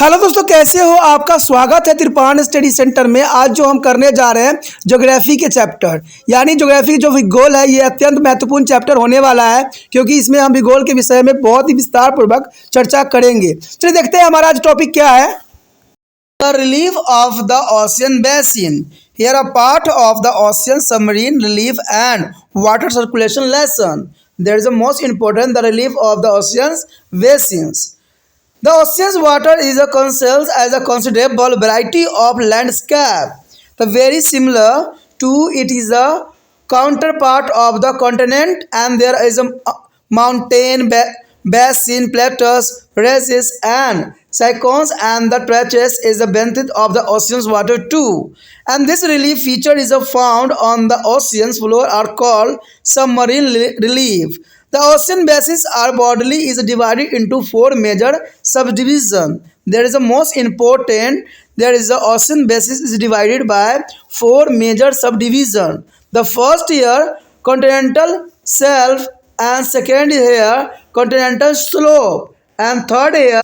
Hello दोस्तों, कैसे हो? आपका स्वागत है त्रिपान स्टडी सेंटर में। आज जो हम करने जा रहे हैं ज्योग्राफी के चैप्टर, यानी ज्योग्राफी जो भूगोल है, ये अत्यंत महत्वपूर्ण चैप्टर होने वाला है, क्योंकि इसमें हम भूगोल के विषय में बहुत ही विस्तार पूर्वक चर्चा करेंगे। चलिए देखते हैं हमारा आज टॉपिक क्या है। The relief of the ocean basin. Here a part of the ocean submarine relief and water circulation lesson. There is the most important the relief of the ocean basins. The ocean's water is conceals as a considerable variety of landscape. The very similar to it is a counterpart of the continent, and there is a mountain basin, plateaus, ranges, and cyclones, and the trenches is the benefit of the ocean's water too. And this relief feature is found on the ocean's floor are called submarine relief. The ocean basins are broadly is divided into four major subdivisions. There is a most important. There is the ocean basin is divided by four major subdivisions. The first here continental shelf, and second here continental slope, and third here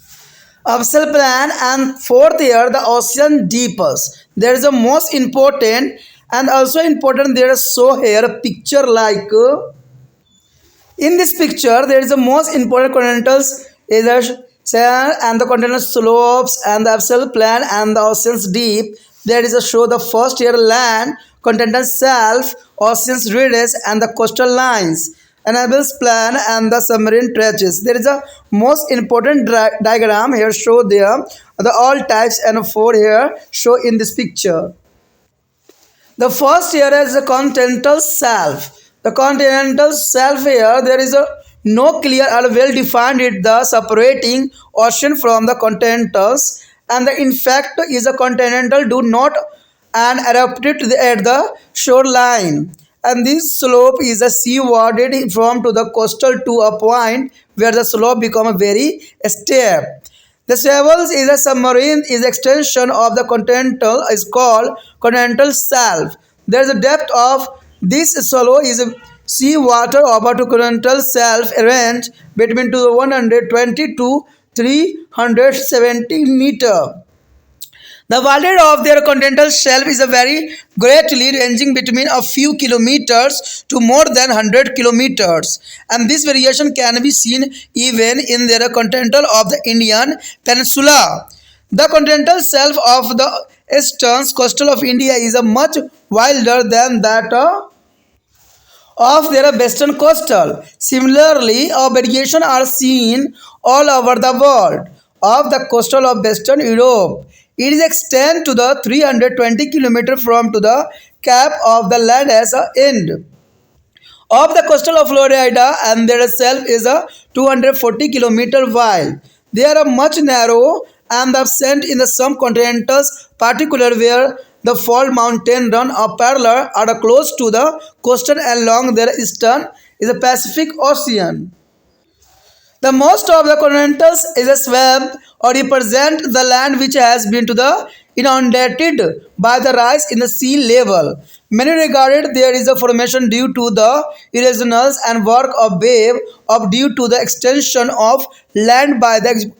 abyssal plain, and fourth here the ocean deeps. There is the most important and also important. There is show here a picture like. In this picture, there is the most important continentals is the sand and the continental slopes and the abyssal plain and the oceans deep. There is a show the first here land, continental shelf, oceans ridges and the coastal lines, and abyssal plain and the submarine trenches. There is a most important diagram here show there the all types and four here show in this picture. The first here is the continental shelf. The continental shelf here there is a no clear or well defined it the separating ocean from the continentals, and the in fact is a continental do not and erupted at the shoreline, and this slope is a seawarded from to the coastal to a point where the slope become very steep. The Sewells is a submarine is extension of the continental is called continental shelf. There is a depth of this shallow is sea water over to continental shelf range between to 120 to 370 meter. The volume of their continental shelf is a very greatly ranging between a few kilometers to more than 100 kilometers, and this variation can be seen even in their continental of the Indian Peninsula. The continental shelf of the eastern coastal of India is a much wilder than that of their western coastal. Similarly, variations are seen all over the world. Of the coastal of western Europe, it is extend to the 320 km from to the cap of the land as a end of the coastal of Florida, and their self is a 240 kilometer wide. They are much narrow and absent in the some continentals, particular where the fall mountain run a parallel or close to the coastal and along their eastern is the Pacific Ocean. The most of the continentals is a swamp or represent the land which has been to the inundated by the rise in the sea level. Many regarded there is a formation due to the erosionals and work of wave of due to the extension of land by the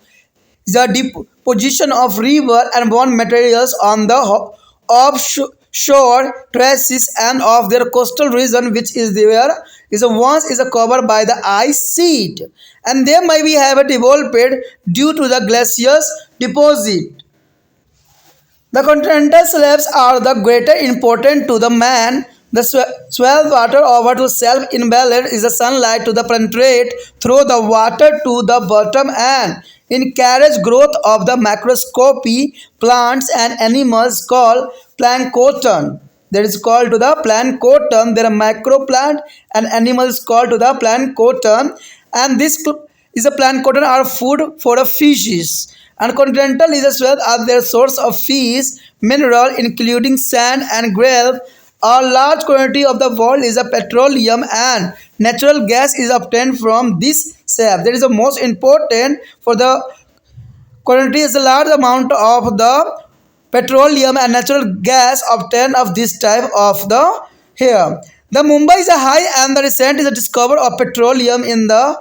deposition of river and bond materials on the offshore traces and of their coastal region, which is there is a once is a covered by the ice sheet, and they may be have developed due to the glaciers deposit. The continental slabs are the greater important to the man. The swell water over to self imbalance is the sunlight to the penetrate through the water to the bottom and encourage growth of the macroscopy plants and animals called plankton. That is called to the plankton. There are macro plant and animals called to the plankton, and this is a plankton are food for the fishes. And continental is as well as their source of fish, mineral including sand and gravel. A large quantity of the world is a petroleum and natural gas is obtained from this shaft. That is the most important for the quantity is a large amount of the petroleum and natural gas obtained of this type of the here. The Mumbai is a high and the recent is a discovery of petroleum in the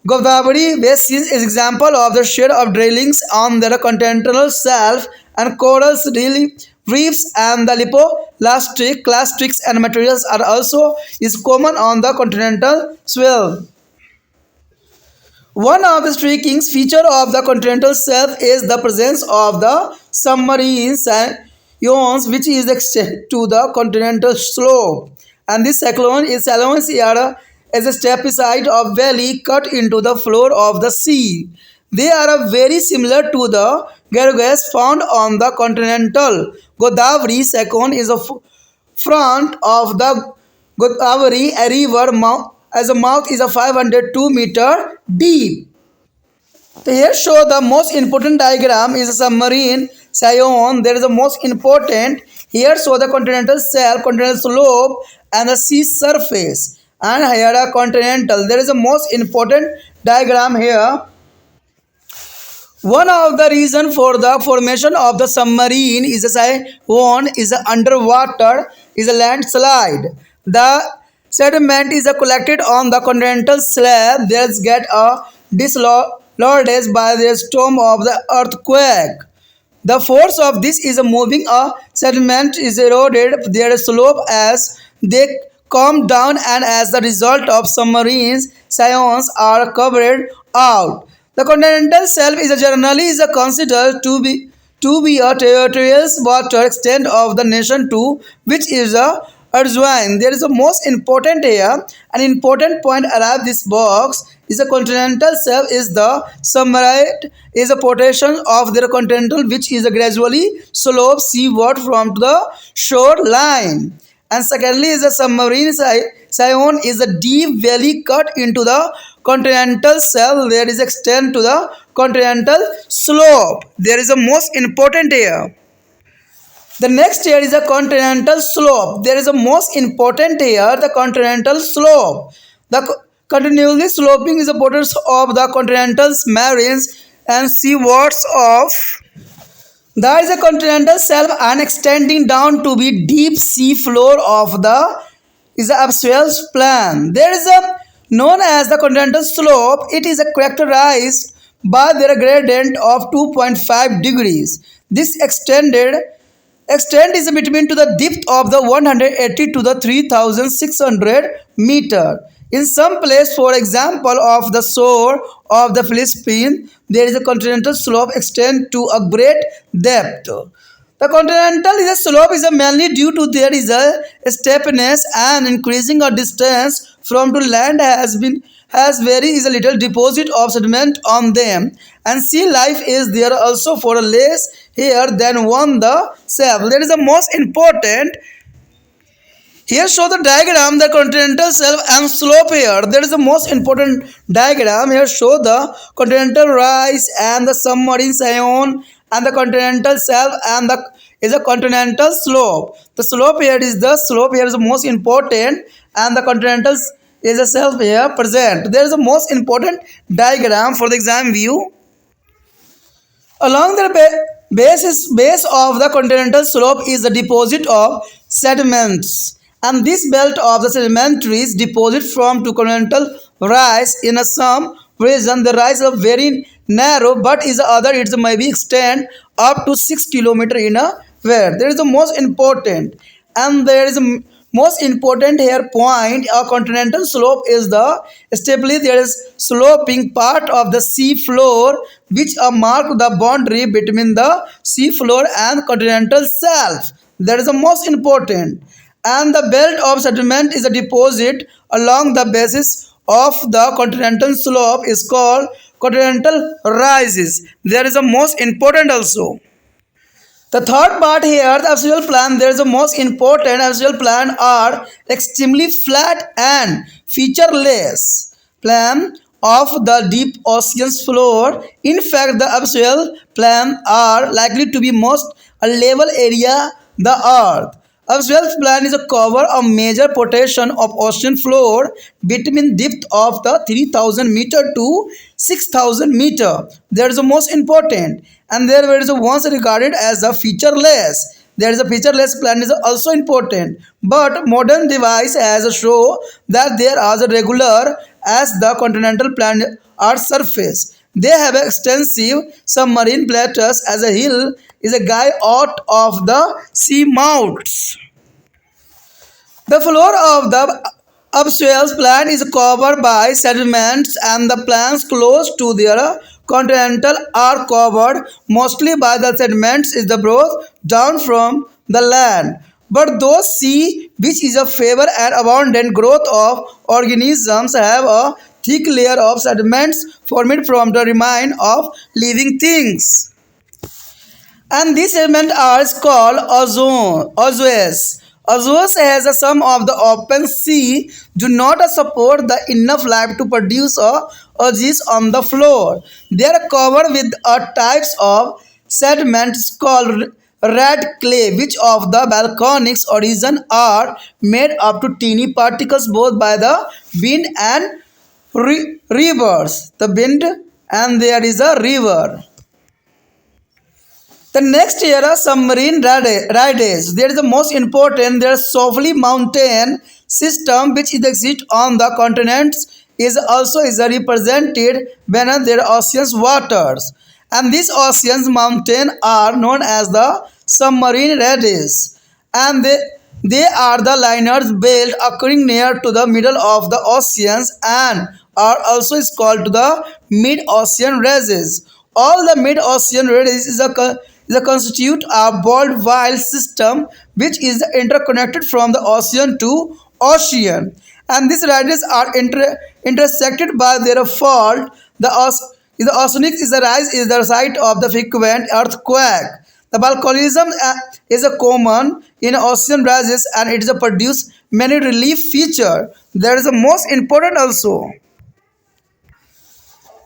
Godavari Basin is example of the share of drillings on the continental shelf and coral reefs and the lipoplastic clastics and materials are also is common on the continental shelf. One of the striking features of the continental shelf is the presence of the submarine ions, which is extended to the continental slope. And this cyclone is here as a step beside of valley cut into the floor of the sea. They are very similar to the gargoyles found on the continental Godavari. Second is a front of the Godavari river mouth as a mouth is a 502-meter deep. So here show the most important diagram is a submarine Sion. There is the most important. Here show the continental shelf, continental slope, and the sea surface. And here a continental. There is a most important diagram here. One of the reason for the formation of the submarine is a Sion is a underwater is a landslide. The sediment is collected on the continental slab. There's get a dislodged by the storm of the earthquake. The force of this is moving a sediment is eroded their slope as they come down and as the result of submarines scions are covered out. The continental shelf is generally is considered to be a territorial water extent of the nation to which is a adjoined. There is a most important here. An important point around this box is a continental shelf is the submerged is a portion of the continental which is a gradually slope seaward from the shoreline. And secondly is a submarine Sion is a deep valley cut into the continental shelf. There is extend to the continental slope. There is a most important here. The next here is a continental slope. There is a most important here, the continental slope. The continually sloping is the borders of the continental marines and seawards of there is a continental shelf and extending down to be deep sea floor of the is the upswell plan. There is a known as the continental slope. It is a characterized by their gradient of 2.5 degrees. This extent is between to the depth of the 180 to the 3600 meter. In some place, for example, of the shore of the Philippines, there is a continental slope extend to a great depth. The continental is a slope is mainly due to there is a steepness and increasing a distance from to land has very is a little deposit of sediment on them, and sea life is there also for a less here than on the shelf. There is the most important. Here show the diagram the continental shelf and slope here. There is the most important diagram. Here show the continental rise and the submarine Sion and the continental shelf and the is a continental slope. The slope here is the slope here is the most important and the continental is a shelf here present. There is the most important diagram for the exam view. Along the base of the continental slope is the deposit of sediments, and this belt of the sedimentaries deposit from to continental rise in a some region. The rise is very narrow, but is the other it may be extend up to 6 kilometers in a where. There is the most important, and there is a most important here point. A continental slope is the stably there is sloping part of the sea floor which mark the boundary between the sea floor and continental shelf. That is the most important, and the belt of sediment is a deposit along the basis of the continental slope is called continental rises. There is a most important also. The third part here, the axial plan, there is the most important axial plan are extremely flat and featureless plan of the deep ocean's floor. In fact, the axial plan are likely to be most a level area the earth. Axial plan is a cover a major portion of ocean floor between depth of the 3000 meter to 6000 meter. That is the most important, and there is once regarded as a featureless. There is a featureless plan is also important, but modern device has show that there are the regular as the continental plan Earth's surface. They have extensive submarine plateaus as a hill is a guy out of the sea mouths. The floor of the upswell plain is covered by sediments and the plains close to their continental are covered mostly by the sediments is the brought down from the land. But those sea which is a favor and abundant growth of organisms have a thick layer of sediments formed from the remain of living things. And these elements are called ozone. Ozone has a some of the open sea do not support the enough life to produce a ozes on the floor. They are covered with a types of sediments called red clay, which of the volcanic origin are made up to teeny particles both by the wind and rivers. The wind and there is a river. The next era submarine riders. There is the most important. There softly mountain system which is exist on the continents is also is represented beneath their oceans waters. And these oceans mountain are known as the submarine riders. And they are the liners built occurring near to the middle of the oceans and are also is called to the mid-ocean ridges. All the mid-ocean ridges is a constitute a worldwide system which is interconnected from the ocean to ocean. And these ridges are intersected by their fault. The oceanic is the rise is the site of the frequent earthquake. The volcanism is a common in ocean rises and it is a produce many relief feature. There is the most important also.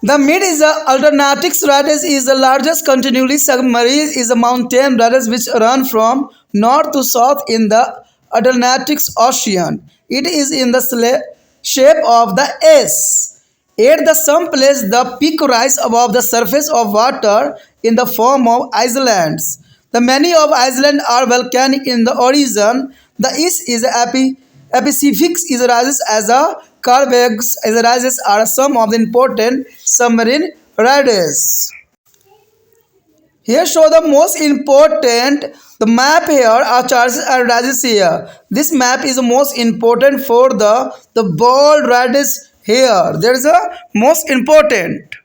The mid is the alternating ridges is the largest continually submarine is a mountain ridges which run from north to south in the Atlantic Ocean. It is in the shape of the S. At the some place the peak rise above the surface of water in the form of islands. The many of islands are volcanic in the origin. The east is epiphysics is rises as a Carbegs as rises are some of the important submarine riders. Here show the most important the map here are charges and rises here. This map is the most important for the bold riders here. There is a most important.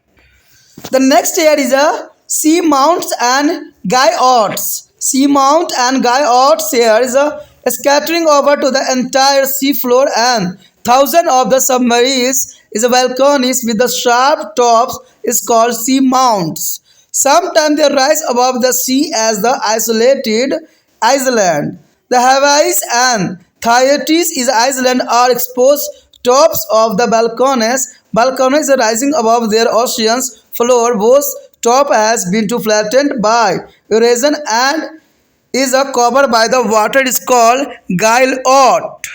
The next here is a sea mounts and guyouts. Sea mount and guyouts here is a scattering over to the entire sea floor and thousand of the submarines is a volcanoes with the sharp tops is called sea mounts. Sometimes they rise above the sea as the isolated island. The Hawaii's and Tahiti's is island are exposed tops of the volcanoes. Volcanoes are rising above their oceans floor. Both top has been too flattened by erosion and is a covered by the water is called guyot.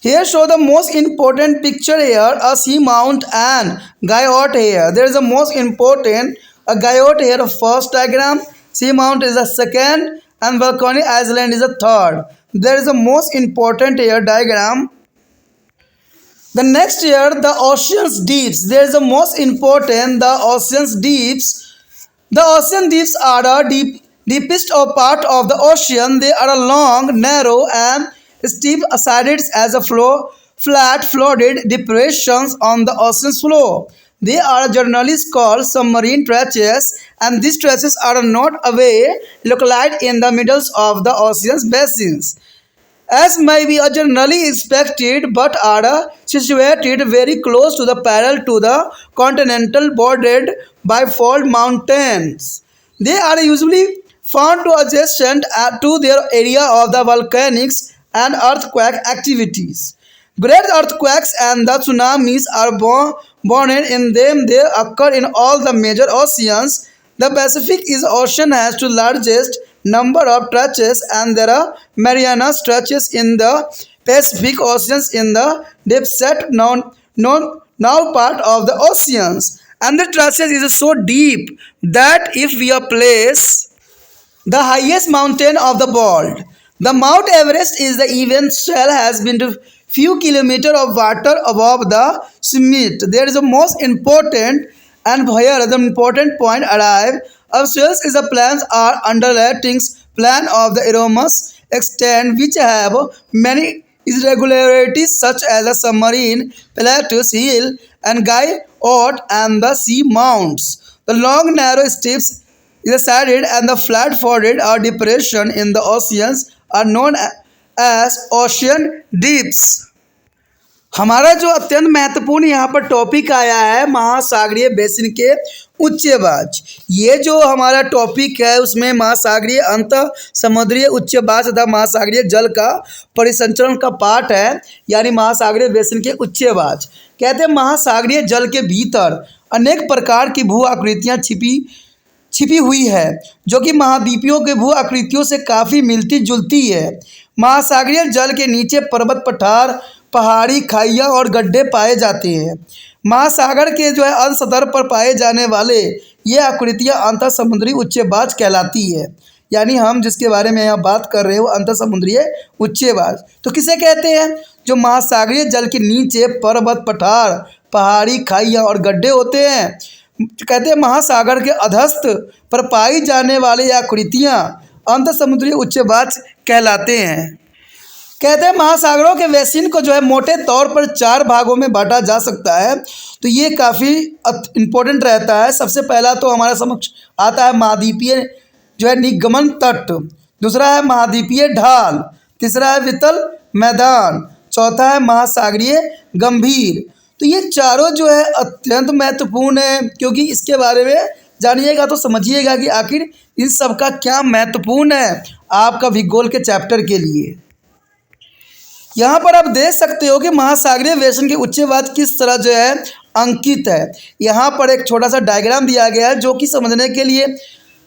Here show the most important picture here a sea mount and guyot here. There is a most important a guyot here first diagram, sea mount is a second and volcanic island is a third. There is a most important here diagram. The next here the ocean's deeps. There is the most important the ocean's deeps. The ocean deeps are the deepest part of the ocean. They are long, narrow and steep sides as a flat flooded depressions on the ocean's floor. They are generally called submarine trenches and these trenches are not away localized in the middles of the ocean's basins as may be generally expected but are situated very close to the parallel to the continental bordered by fault mountains. They are usually found to adjacent to their area of the volcanics and earthquake activities. Great earthquakes and the tsunamis are born in them. They occur in all the major oceans. The Pacific is ocean has the largest number of trenches and there are Mariana trenches in the Pacific Oceans in the deep set now part of the oceans. And the trenches is so deep that if we place the highest mountain of the world, the Mount Everest is the even shell has been to few kilometers of water above the summit. There is a most important and here the important point arrive. Upstairs is the plans are underwriting plan of the enormous extent which have many irregularities such as the submarine, plateaus, hill and guy out and the sea mounts. The long narrow strips is sided and the flat forded or depression in the oceans are known as ocean deeps. हमारा जो अत्यंत महत्वपूर्ण यहाँ पर topic आया है महासागरीय basin के उच्चवाच। ये जो हमारा टॉपिक है उसमें महासागरीय अंत समुद्रीय उच्चवाच तथा महासागरीय जल का परिसंचरण का पार्ट है, यानी महासागरीय बेसिन के उच्चवाच। कहते हैं महासागरीय जल के भीतर अनेक प्रकार की भू आकृतियाँ छिपी हुई है जो कि महाद्वीपों के भू आकृतियों से काफ़ी मिलती जुलती है। महासागरीय जल के नीचे पर्वत पठार, पहाड़ी, खाइयाँ और गड्ढे पाए जाते हैं। महासागर के जो है अर्ध सतह पर पाए जाने वाले ये आकृतियाँ अंतर समुद्री उच्चवाच कहलाती है, यानी हम जिसके बारे में यहाँ बात कर रहे हैं वो अंतर समुद्रीय उच्चवाच। तो किसे कहते हैं? जो महासागरीय जल के नीचे पर्वत पठार, पहाड़ी, खाइयाँ और गड्ढे होते हैं। कहते हैं महासागर के अधस्थ पर पाई जाने वाले आकृतियाँ अंतर समुद्रीय उच्चवाच कहलाते हैं। कहते हैं महासागरों के बेसिन को जो है मोटे तौर पर 4 भागों में बांटा जा सकता है। तो ये काफ़ी इम्पोर्टेंट रहता है। सबसे पहला तो हमारे समक्ष आता है महाद्वीपीय जो है निगमन तट, दूसरा है महाद्वीपीय ढाल, तीसरा है वितल मैदान, चौथा है महासागरीय गंभीर। तो ये चारों जो है अत्यंत महत्वपूर्ण है, क्योंकि इसके बारे में जानिएगा तो समझिएगा कि आखिर इन सब का क्या महत्वपूर्ण है आपका भूगोल के चैप्टर के लिए। यहाँ पर आप देख सकते हो कि महासागरीय बेसिन के उच्चवाच किस तरह जो है अंकित है। यहाँ पर एक छोटा सा डायग्राम दिया गया है जो कि समझने के लिए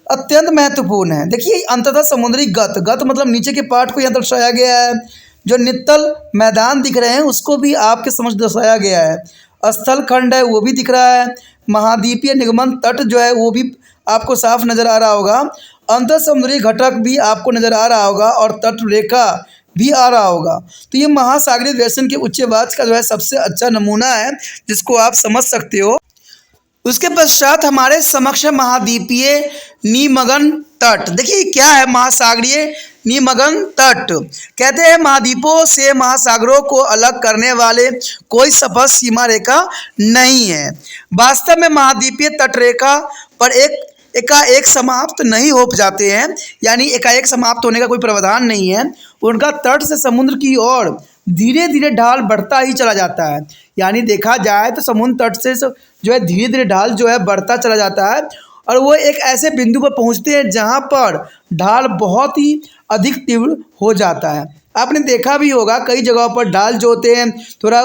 अत्यंत महत्वपूर्ण है। देखिए अंततः समुद्री गत मतलब नीचे के पार्ट को यहाँ दर्शाया गया है। जो नित्तल मैदान दिख रहे हैं उसको भी आपके समझ दर्शाया गया है। स्थल खंड है वो भी दिख रहा है। महाद्वीपीय निगमन तट जो है वो भी आपको साफ नज़र आ रहा होगा। अंतर समुद्री घटक भी आपको नज़र आ रहा होगा और तट रेखा भी आ रहा होगा। तो ये महासागरीय बेसिन के उच्चवाच का जो है सबसे अच्छा नमूना है जिसको आप समझ सकते हो। उसके पश्चात हमारे समक्ष महाद्वीपीय निमग्न तट। देखिए क्या है महासागरीय निमग्न तट। कहते हैं महाद्वीपों से महासागरों को अलग करने वाले कोई स्पष्ट सीमा रेखा नहीं है। वास्तव में महाद्वीपीय तट रेखा पर एकाएक समाप्त नहीं हो जाते हैं, यानी एकाएक समाप्त होने का कोई प्रावधान नहीं है। उनका तट से समुद्र की ओर धीरे धीरे ढाल बढ़ता ही चला जाता है। यानी देखा जाए तो समुद्र तट से जो है धीरे धीरे ढाल जो है बढ़ता चला जाता है और वो एक ऐसे बिंदु पर पहुंचते हैं जहां पर ढाल बहुत ही अधिक तीव्र हो जाता है। आपने देखा भी होगा कई जगहों पर ढाल जो होते हैं थोड़ा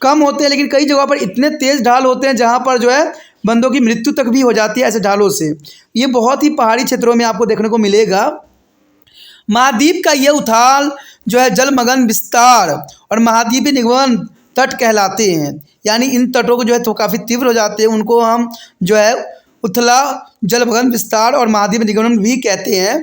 कम होते हैं, लेकिन कई जगहों पर इतने तेज़ ढाल होते हैं जहाँ पर जो है बंदों की मृत्यु तक भी हो जाती है ऐसे ढालों से। ये बहुत ही पहाड़ी क्षेत्रों में आपको देखने को मिलेगा। महाद्वीप का ये उथाल जो है जलमग्न विस्तार और महाद्वीपीय निगमन तट कहलाते हैं। यानी इन तटों को जो है तो काफ़ी तीव्र हो जाते हैं, उनको हम जो है उथला जलमग्न विस्तार और महाद्वीपीय निगमन भी कहते हैं।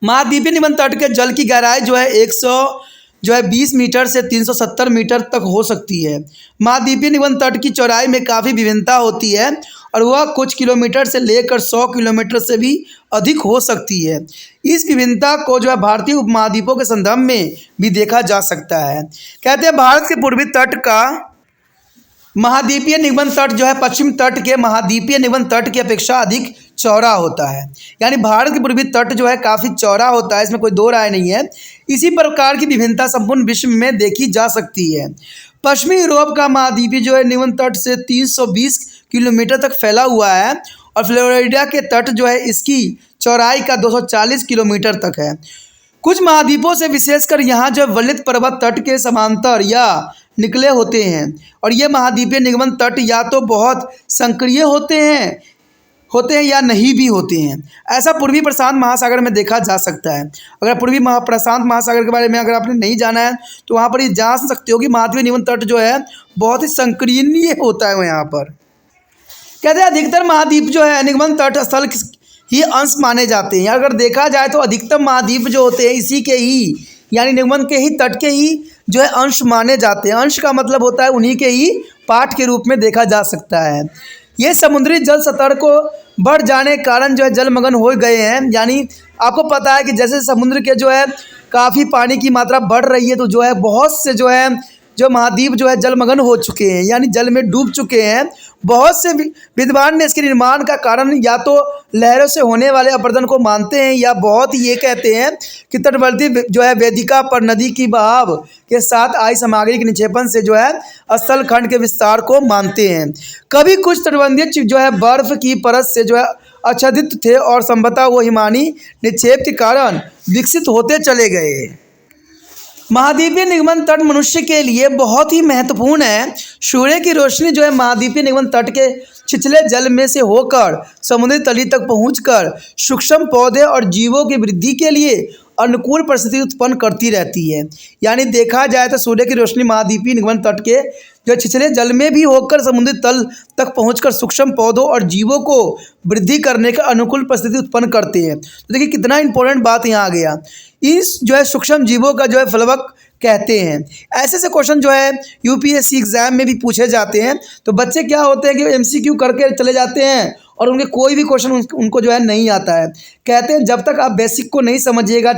महाद्वीपीय निगमन तट के जल की गहराई जो है 120 मीटर से 370 मीटर तक हो सकती है। महाद्वीपीय निगमन तट की चौड़ाई में काफ़ी विभिन्नता होती है और वह कुछ किलोमीटर से लेकर 100 किलोमीटर से भी अधिक हो सकती है। इस विभिन्नता को जो है भारतीय उपमहाद्वीपों के संदर्भ में भी देखा जा सकता है। कहते हैं भारत के पूर्वी तट का महाद्वीपीय निगमन तट जो है पश्चिम तट के महाद्वीपीय निगमन तट की अपेक्षा अधिक चौड़ा होता है। यानी भारत के पूर्वी तट जो है काफ़ी चौड़ा होता है, इसमें कोई दो राय नहीं है। इसी प्रकार की विभिन्नता संपूर्ण विश्व में देखी जा सकती है। पश्चिमी यूरोप का महाद्वीपीय जो है निगमन तट से 320 किलोमीटर तक फैला हुआ है और फ्लोरिडा के तट जो है इसकी चौड़ाई का 240 किलोमीटर तक है। कुछ महाद्वीपों से विशेषकर यहाँ जो वलित पर्वत तट के समांतर या निकले होते हैं और ये महाद्वीपीय निगमन तट या तो बहुत संक्रिय होते हैं या नहीं भी होते हैं। ऐसा पूर्वी प्रशांत महासागर में देखा जा सकता है। अगर पूर्वी प्रशांत महासागर के बारे में अगर आपने नहीं जाना है तो वहाँ पर ये जान सकते हो कि महाद्वीपीय निगमन तट जो है बहुत ही संकीर्णीय होता है। यहाँ पर कहते हैं अधिकतर महाद्वीप जो है निगमन तट स्थल ही अंश माने जाते हैं। अगर देखा जाए तो अधिकतम महाद्वीप जो होते हैं इसी के ही यानी निगमन के ही तट के ही जो है अंश माने जाते हैं। अंश का मतलब होता है उन्हीं के ही पार्ट के रूप में देखा जा सकता है। ये समुद्री जल स्तर को बढ़ जाने के कारण जो है जलमग्न हो गए हैं। यानी आपको पता है कि जैसे समुद्र के जो है काफ़ी पानी की मात्रा बढ़ रही है, तो जो है बहुत से जो है जो महाद्वीप जो है जलमग्न हो चुके हैं, यानी जल में डूब चुके हैं। बहुत से विद्वान ने इसके निर्माण का कारण या तो लहरों से होने वाले अपरदन को मानते हैं, या बहुत ही ये कहते हैं कि तटवर्ती जो है वेदिका पर नदी की बहाव के साथ आई सामग्री के निक्षेपण से जो है स्थल खंड के विस्तार को मानते हैं। कभी कुछ तटबंधीय जो है बर्फ की परत से जो है आच्छादित थे और संभवतः वो हिमानी निक्षेप के कारण विकसित होते चले गए। महाद्वीपीय निगमन तट मनुष्य के लिए बहुत ही महत्वपूर्ण है। सूर्य की रोशनी जो है महाद्वीपीय निगमन तट के छिछले जल में से होकर समुद्री तली तक पहुंचकर सूक्ष्म पौधे और जीवों की वृद्धि के लिए अनुकूल परिस्थिति उत्पन्न करती रहती है। यानी देखा जाए तो सूर्य की रोशनी महाद्वीपीय निगमन तट के जो छिछले जल में भी होकर समुद्री तल तक पहुंचकर सूक्ष्म पौधों और जीवों को वृद्धि करने का अनुकूल परिस्थिति उत्पन्न करते हैं। तो देखिए कितना इंपॉर्टेंट बात यहाँ आ गया। इस जो है सूक्ष्म जीवों का जो है फलवक कहते हैं। ऐसे से क्वेश्चन जो है यूपीएससी एग्जाम में भी पूछे जाते हैं। तो बच्चे क्या होते हैं कि एमसीक्यू करके चले जाते हैं और उनके कोई भी क्वेश्चन उनको जो है नहीं आता है। कहते हैं जब तक आप बेसिक को नहीं समझिएगा,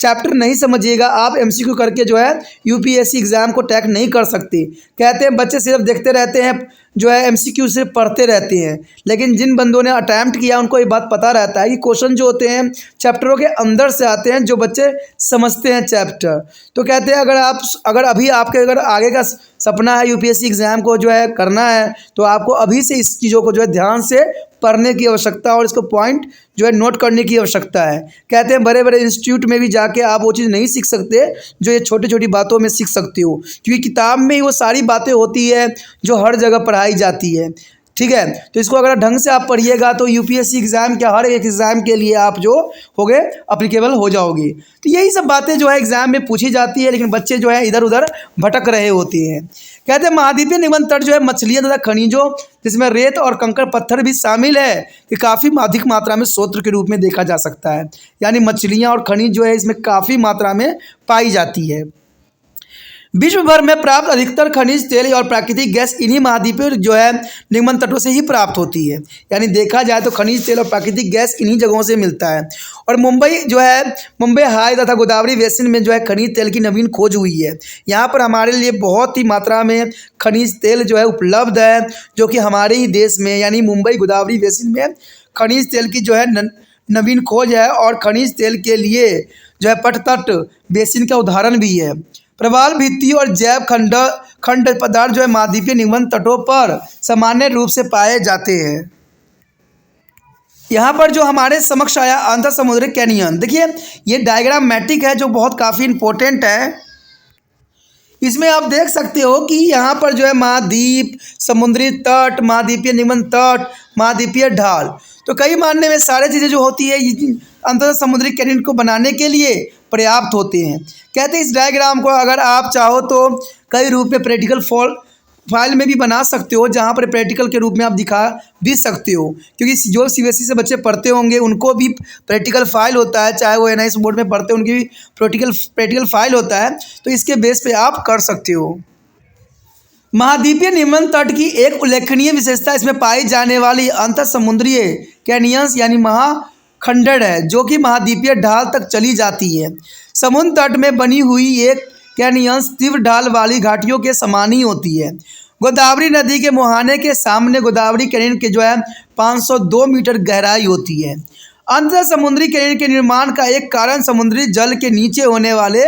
चैप्टर नहीं समझिएगा, आप एमसीक्यू करके जो है यूपीएससी एग्ज़ाम को टैग नहीं कर सकते। कहते हैं बच्चे सिर्फ देखते रहते हैं, जो है एमसीक्यू से पढ़ते रहते हैं। लेकिन जिन बंदों ने अटैम्प्ट किया उनको ये बात पता रहता है कि क्वेश्चन जो होते हैं चैप्टरों के अंदर से आते हैं, जो बच्चे समझते हैं चैप्टर। तो कहते हैं अगर अभी आपके आगे का सपना है यूपीएससी एग्ज़ाम को जो है करना है, तो आपको अभी से इस चीज़ों को जो है ध्यान से पढ़ने की आवश्यकता और इसको पॉइंट जो है नोट करने की आवश्यकता है। कहते हैं बड़े बड़े इंस्टीट्यूट में भी जाके आप वो चीज़ नहीं सीख सकते जो ये छोटी छोटी बातों में सीख सकते हो, क्योंकि किताब में ही वो सारी बातें होती है जो हर जगह पढ़ाई जाती है। ठीक है, तो इसको अगर ढंग से आप पढ़िएगा तो यूपीएससी एग्ज़ाम के हर एक एग्ज़ाम के लिए आप जो होगे अप्लीकेबल हो जाओगे। तो यही सब बातें जो है एग्ज़ाम में पूछी जाती है, लेकिन बच्चे जो है इधर उधर भटक रहे होते हैं। कहते हैं महाद्वीपीय निगमन तट जो है मछलियाँ तथा खनिजों जिसमें रेत और कंकड़ पत्थर भी शामिल है कि काफ़ी अधिक मात्रा में स्रोत के रूप में देखा जा सकता है। यानी मछलियाँ और खनिज जो है इसमें काफ़ी मात्रा में पाई जाती है। विश्व भर में प्राप्त अधिकतर खनिज तेल और प्राकृतिक गैस इन्हीं महाद्वीपीय जो है निगमन तटों से ही प्राप्त होती है। यानी देखा जाए तो खनिज तेल और प्राकृतिक गैस इन्हीं जगहों से मिलता है। और मुंबई हाई तथा गोदावरी बेसिन में जो है खनिज तेल की नवीन खोज हुई है। यहाँ पर हमारे लिए बहुत ही मात्रा में खनिज तेल जो है उपलब्ध है, जो कि हमारे ही देश में यानी मुंबई गोदावरी बेसिन में खनिज तेल की जो है नवीन खोज है। और खनिज तेल के लिए जो है पटतट बेसिन का उदाहरण भी है। प्रवाल भित्ति और जैव खंड पदार्थ जो है महाद्वीपीय निगमन तटों पर सामान्य रूप से पाए जाते हैं। यहाँ पर जो हमारे समक्ष आया अंतर समुद्री कैनियन, देखिए ये डायग्रामेटिक है जो बहुत काफ़ी इम्पोर्टेंट है। इसमें आप देख सकते हो कि यहाँ पर जो है महाद्वीप, समुद्री तट, महाद्वीपीय निगमन तट, महाद्वीपीय ढाल, तो कई मानने में सारी चीज़ें जो होती है अंतर समुद्री कैनियन को बनाने के लिए पर्याप्त होते हैं। कहते हैं इस डायग्राम को अगर आप चाहो तो कई रूप में प्रैक्टिकल फाइल में भी बना सकते हो, जहाँ पर प्रैक्टिकल के रूप में आप दिखा भी सकते हो, क्योंकि जो सीबीएसई से बच्चे पढ़ते होंगे उनको भी प्रैक्टिकल फाइल होता है, चाहे वो एनआईएस बोर्ड में पढ़ते हैं उनकी भी प्रैक्टिकल फाइल होता है। तो इसके बेस पे आप कर सकते हो। महाद्वीपीय निगमन तट की एक उल्लेखनीय विशेषता इसमें पाई जाने वाली अंतर समुद्रीय कैनियंस यानी महाखंडड़ है, जो कि महाद्वीपीय ढाल तक चली जाती है। समुद्र तट में बनी हुई एक कैनियंस तीव्र ढाल वाली घाटियों के समान ही होती है। गोदावरी नदी के मुहाने के सामने गोदावरी कैनियन के जो है 502 मीटर गहराई होती है। अंतर समुद्री कैनियन के निर्माण का एक कारण समुद्री जल के नीचे होने वाले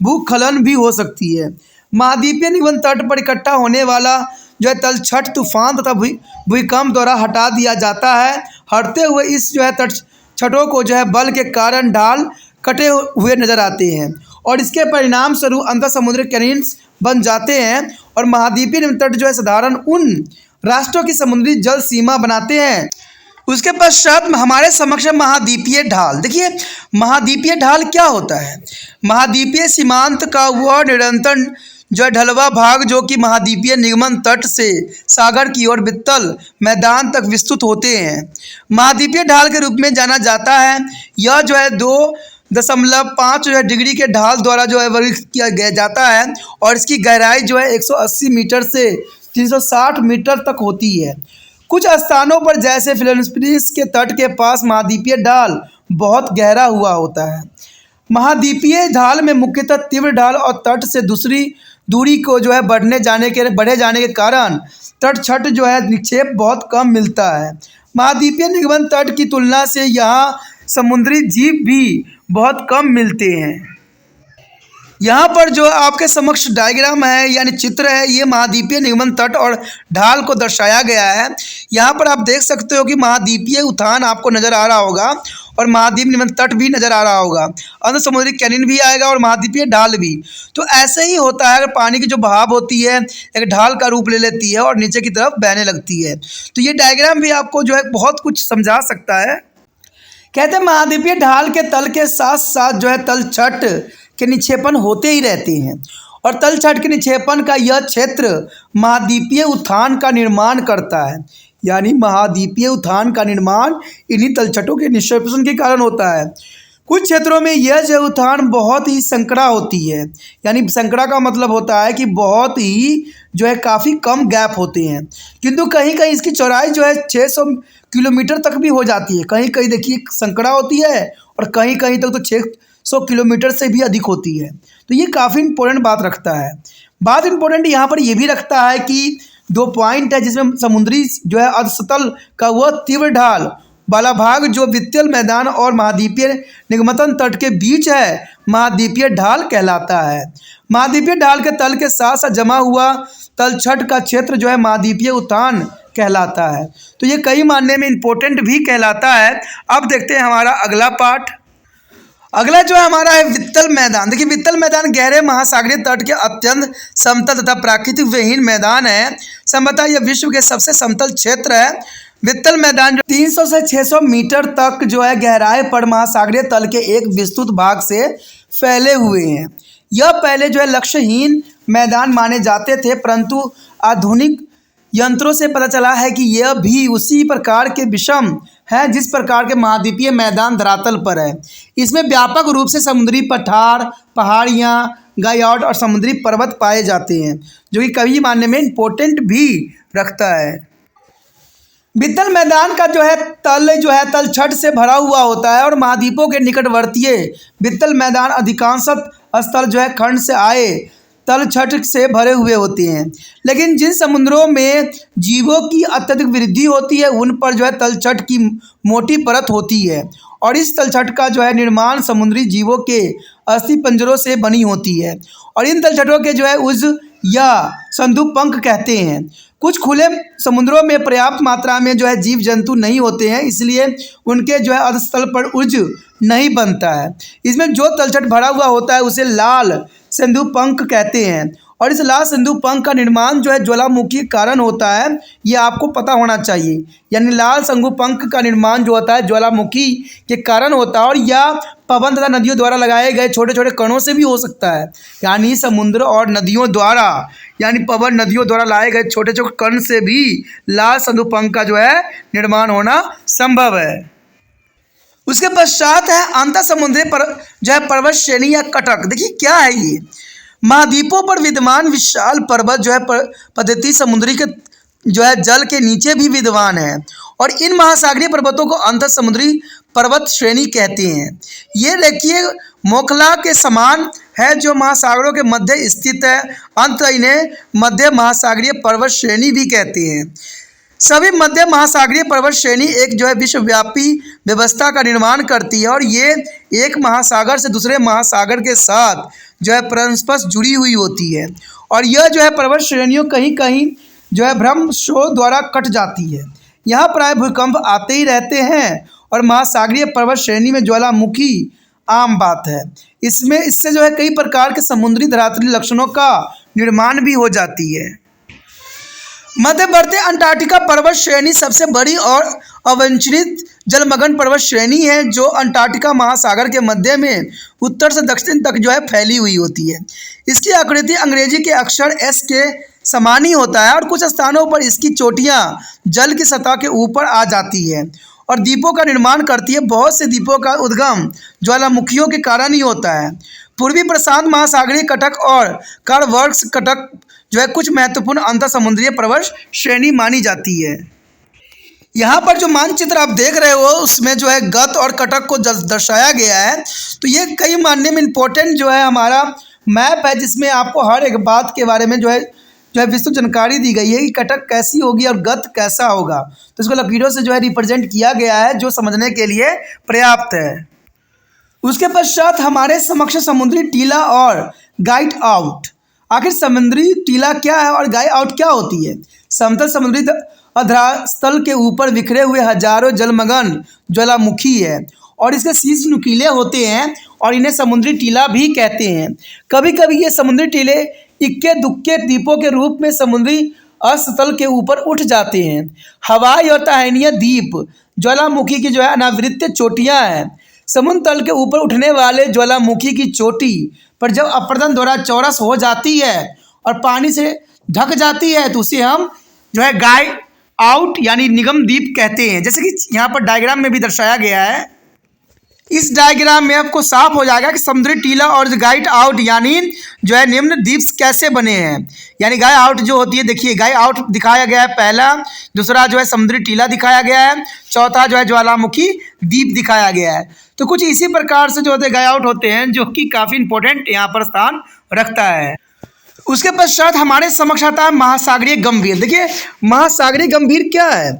भूस्खलन भी हो सकती है। महाद्वीपीय निगमन तट पर इकट्ठा होने वाला जो है तलछट तूफान तथा भूकंप द्वारा हटा दिया जाता है। हटते हुए इस जो है तटछटों को जो है बल के कारण ढाल कटे हुए नजर आते हैं और इसके परिणाम स्वरूप अंतर समुद्री कैनियंस बन जाते हैं। और महाद्वीपीय निगमन तट जो है साधारण उन राष्ट्रों की समुद्री जल सीमा बनाते हैं। उसके पश्चात हमारे समक्ष महाद्वीपीय ढाल। देखिए महाद्वीपीय ढाल क्या होता है। महाद्वीपीय सीमांत का वह निरंतर जो ढलवा भाग जो कि महाद्वीपीय निगमन तट से सागर की ओर वित्तल मैदान तक विस्तृत होते हैं, महाद्वीपीय ढाल के रूप में जाना जाता है। यह जो है दो 0.5 जो है डिग्री के ढाल द्वारा जो है वर्गीकृत किया गया जाता है और इसकी गहराई जो है 180 मीटर से 360 मीटर तक होती है। कुछ स्थानों पर जैसे फिलीपींस के तट के पास महाद्वीपीय ढाल बहुत गहरा हुआ होता है। महाद्वीपीय ढाल में मुख्यतः तीव्र ढाल और तट से दूसरी दूरी को जो है बढ़े जाने के कारण तट छट जो है निक्षेप बहुत कम मिलता है। महाद्वीपीय निगमन तट की तुलना से यहाँ समुद्री जीव भी बहुत कम मिलते हैं। यहाँ पर जो आपके समक्ष डायग्राम है यानी चित्र है, ये महाद्वीपीय निगमन तट और ढाल को दर्शाया गया है। यहाँ पर आप देख सकते हो कि महाद्वीपीय उठान आपको नज़र आ रहा होगा और महाद्वीप निगमन तट भी नज़र आ रहा होगा, अंदर समुद्री कैनियन भी आएगा और महाद्वीपीय ढाल भी। तो ऐसे ही होता है, अगर पानी की जो बहाव होती है एक ढाल का रूप ले लेती है और नीचे की तरफ बहने लगती है। तो ये डायग्राम भी आपको जो है बहुत कुछ समझा सकता है। कहते हैं महाद्वीपीय ढाल के तल के साथ साथ जो है तलछट के निक्षेपण होते ही रहते हैं और तलछट के निक्षेपण का यह क्षेत्र महाद्वीपीय उठान का निर्माण करता है। यानी महाद्वीपीय उठान का निर्माण इन्हीं तलछटों के निक्षेपण के कारण होता है। कुछ क्षेत्रों में यह जो उठान बहुत ही संकरा होती है, यानी संकरा का मतलब होता है कि बहुत ही जो है काफ़ी कम गैप होते हैं, किंतु कहीं कहीं इसकी चौड़ाई जो है 600 किलोमीटर तक भी हो जाती है। कहीं कहीं देखिए संकरा होती है और कहीं कहीं तक तो 600 किलोमीटर से भी अधिक होती है। तो ये काफ़ी इंपॉर्टेंट बात रखता है। बात इंपॉर्टेंट यहाँ पर यह भी रखता है कि 2 पॉइंट है जिसमें समुद्री जो है अर्धसतल का वह तीव्र ढाल वाला भाग जो वित्तीय मैदान और महाद्वीपीय निगमन तट के बीच है, महाद्वीपीय ढाल कहलाता है। महाद्वीपीय ढाल के तल के साथ साथ जमा हुआ तलछट का क्षेत्र जो है महाद्वीपीय उठान कहलाता है। तो ये कई मायने में इम्पोर्टेंट भी कहलाता है। अब देखते हैं हमारा अगला पार्ट। अगला जो है हमारा है वित्तल मैदान। देखिए वित्तल मैदान गहरे महासागरीय तट के अत्यंत समतल तथा प्राकृतिक विहीन मैदान है। संभवतः यह विश्व के सबसे समतल क्षेत्र है। वित्तल मैदान जो 300 से 600 मीटर तक जो है गहराई पर महासागरीय तल के एक विस्तृत भाग से फैले हुए हैं। यह पहले जो है लक्ष्यहीन मैदान माने जाते थे, परंतु आधुनिक यंत्रों से पता चला है कि यह भी उसी प्रकार के विषम है जिस प्रकार के महाद्वीपीय मैदान धरातल पर है। इसमें व्यापक रूप से समुद्री पठार, पहाड़ियाँ, गायोट और समुद्री पर्वत पाए जाते हैं, जो कि कई मायने में इम्पोर्टेंट भी रखता है। वित्तल मैदान का जो है तलछट से भरा हुआ होता है और महाद्वीपों के निकटवर्तीय वित्तल मैदान अधिकांशतः स्थल जो है खंड से आए तलछट से भरे हुए होते हैं। लेकिन जिन समुद्रों में जीवों की अत्यधिक वृद्धि होती है उन पर जो है तलछट की मोटी परत होती है और इस तलछट का जो है निर्माण समुद्री जीवों के अस्थि पंजरों से बनी होती है और इन तलछटों के जो है उज या संदूपंख कहते हैं। कुछ खुले समुद्रों में पर्याप्त मात्रा में जो है जीव जंतु नहीं होते हैं, इसलिए उनके जो है अधस्थल पर उज नहीं बनता है। इसमें जो तलछट भरा हुआ होता है उसे लाल संदूपंख कहते हैं और इस लाल संदूपंख का निर्माण जो है ज्वालामुखी के कारण होता है, ये आपको पता होना चाहिए। यानी लाल संदूपंख का निर्माण जो होता है ज्वालामुखी के कारण होता है और यह पवन तथा नदियों द्वारा लगाए गए छोटे छोटे कणों से भी हो सकता है। यानी समुद्र और नदियों द्वारा यानी पवन नदियों द्वारा लाए गए छोटे छोटे कण से भी लाल संदूपंख का जो है निर्माण होना संभव है। उसके पश्चात है अंतर समुद्री जो है पर्वत श्रेणी या कटक। देखिए क्या है ये, महाद्वीपों पर विद्यमान विशाल पर्वत जो है पद्धति समुद्री के जो है जल के नीचे भी विद्यमान है और इन महासागरीय पर्वतों को अंतर समुद्री पर्वत श्रेणी कहते हैं। ये देखिए मोखला के समान है जो महासागरों के मध्य स्थित है, अंत इन्हें मध्य महासागरीय पर्वत श्रेणी भी कहते हैं। सभी मध्य महासागरीय पर्वत श्रेणी एक जो है विश्वव्यापी व्यवस्था का निर्माण करती है और ये एक महासागर से दूसरे महासागर के साथ जो है परस्पर जुड़ी हुई होती है और यह जो है पर्वत श्रेणियों कहीं कहीं जो है भ्रमशों द्वारा कट जाती है। यहाँ प्राय भूकंप आते ही रहते हैं और महासागरीय पर्वत श्रेणी में ज्वालामुखी आम बात है। इससे जो है कई प्रकार के समुद्री धरातलीय लक्षणों का निर्माण भी हो जाती है। मध्यवर्ती अंटार्कटिका पर्वत श्रेणी सबसे बड़ी और अवंचित जलमग्न पर्वत श्रेणी है जो अंटार्कटिका महासागर के मध्य में उत्तर से दक्षिण तक जो है फैली हुई होती है। इसकी आकृति अंग्रेजी के अक्षर एस के समान ही होता है और कुछ स्थानों पर इसकी चोटियां जल की सतह के ऊपर आ जाती है और द्वीपों का निर्माण करती है। बहुत से द्वीपों का उद्गम ज्वालामुखियों के कारण ही होता है। पूर्वी प्रशांत महासागरीय कटक और करवर्क्स कटक जो है कुछ महत्वपूर्ण अंतर समुद्रीय पर्वत श्रेणी मानी जाती है। यहाँ पर जो मानचित्र आप देख रहे हो उसमें जो है गत और कटक को दर्शाया गया है। तो ये कई मानने में इम्पोर्टेंट जो है हमारा मैप है, जिसमें आपको हर एक बात के बारे में जो है विस्तृत जानकारी दी गई है कि कटक कैसी होगी और गत कैसा होगा। तो इसको लकीरों से जो है रिप्रेजेंट किया गया है, जो समझने के लिए पर्याप्त है। उसके पश्चात हमारे समक्ष समुद्री टीला और गाइड आउट। आखिर समुद्री टीला क्या है और गाइड आउट क्या होती है? समतल समुद्री अधरातल के ऊपर बिखरे हुए हजारों जलमग्न ज्वालामुखी है और इसके शीर्ष नुकीले होते हैं और इन्हें समुद्री टीला भी कहते हैं। कभी कभी ये समुद्री टीले इक्के दुक्के द्वीपों के रूप में समुद्री असतल के ऊपर उठ जाते हैं। हवाई और तहनीय द्वीप ज्वालामुखी की जो है अनावृत चोटियाँ हैं। समुद्र तल के ऊपर उठने वाले ज्वालामुखी की चोटी पर जब अपरदन द्वारा चौरस हो जाती है और पानी से ढक जाती है तो उसे हम जो है गाइड आउट यानी निगम द्वीप कहते हैं। जैसे कि यहाँ पर डायग्राम में भी दर्शाया गया है। इस डायग्राम में आपको साफ हो जाएगा कि समुद्री टीला और गाइड आउट यानी जो है निम्न द्वीप कैसे बने हैं। यानी गाइड आउट जो होती है, देखिए गाइड आउट दिखाया गया है पहला, दूसरा जो है समुद्री टीला दिखाया गया है, चौथा जो है ज्वालामुखी द्वीप दिखाया गया है। तो कुछ इसी प्रकार से जो होते हैं गाइड आउट होते हैं, जो कि काफ़ी इंपॉर्टेंट यहाँ पर स्थान रखता है। उसके पश्चात हमारे समक्ष आता है महासागरीय गंभीर। देखिए महासागरीय गंभीर क्या है?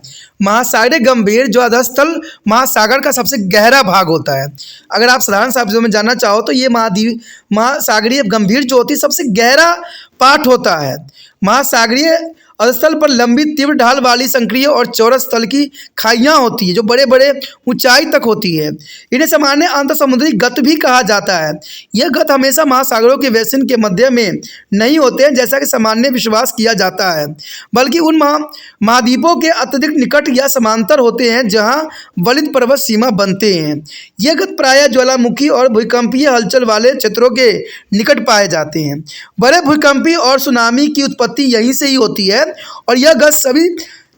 महासागरीय गंभीर जो अधस्थल महासागर का सबसे गहरा भाग होता है। अगर आप साधारण शब्दों में जानना चाहो तो ये महासागरीय गंभीर जो होती है सबसे गहरा पार्ट होता है। महासागरीय अधस्थल पर लंबी तीव्र ढाल वाली संक्रिय और चौरस तल की खाइयाँ होती है जो बड़े बड़े ऊंचाई तक होती है। इन्हें सामान्य अंतर समुद्री गत भी कहा जाता है। यह गत हमेशा महासागरों के बेसिन के मध्य में नहीं होते हैं जैसा कि सामान्य विश्वास किया जाता है, बल्कि उन महाद्वीपों के अत्यधिक निकट या समांतर होते हैं जहाँ वलित पर्वत सीमा बनते हैं। यह गत प्रायः ज्वालामुखी और भूकंपीय हलचल वाले क्षेत्रों के निकट पाए जाते हैं। बड़े भूकंपी और सुनामी की उत्पत्ति यहीं से ही होती है और यह गत सभी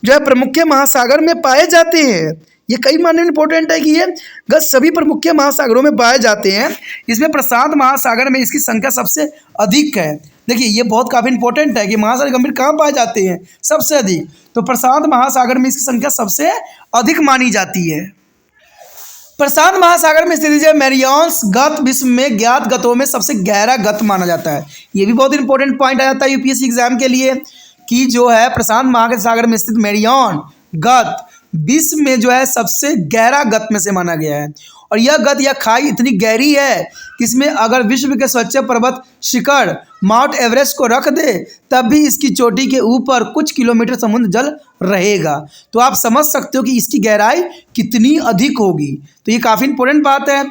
जो है प्रमुख महासागर में पाए जाते हैं। ये कई मायने में इंपॉर्टेंट है कि ये गत सभी प्रमुख महासागरों में पाए जाते हैं। इसमें प्रशांत महासागर में इसकी संख्या सबसे अधिक है। देखिए ये बहुत काफ़ी इंपॉर्टेंट है कि महासागर गंभीर कहाँ पाए जाते हैं सबसे अधिक, तो प्रशांत महासागर में इसकी संख्या सबसे अधिक मानी जाती है। प्रशांत महासागर में स्थित जो मैरियान्स गत विश्व में ज्ञात गतों में सबसे गहरा गत माना जाता है। ये भी बहुत इंपॉर्टेंट पॉइंट आ जाता है यूपीएससी एग्जाम के लिए कि जो है प्रशांत महासागर में स्थित मैरियान गत विश्व में जो है सबसे गहरा गत में से माना गया है। और यह गत या खाई इतनी गहरी है कि इसमें अगर विश्व के स्वच्छ पर्वत शिखर माउंट एवरेस्ट को रख दे तब भी इसकी चोटी के ऊपर कुछ किलोमीटर समुद्र जल रहेगा। तो आप समझ सकते हो कि इसकी गहराई कितनी अधिक होगी। तो ये काफ़ी इंपॉर्टेंट बात है।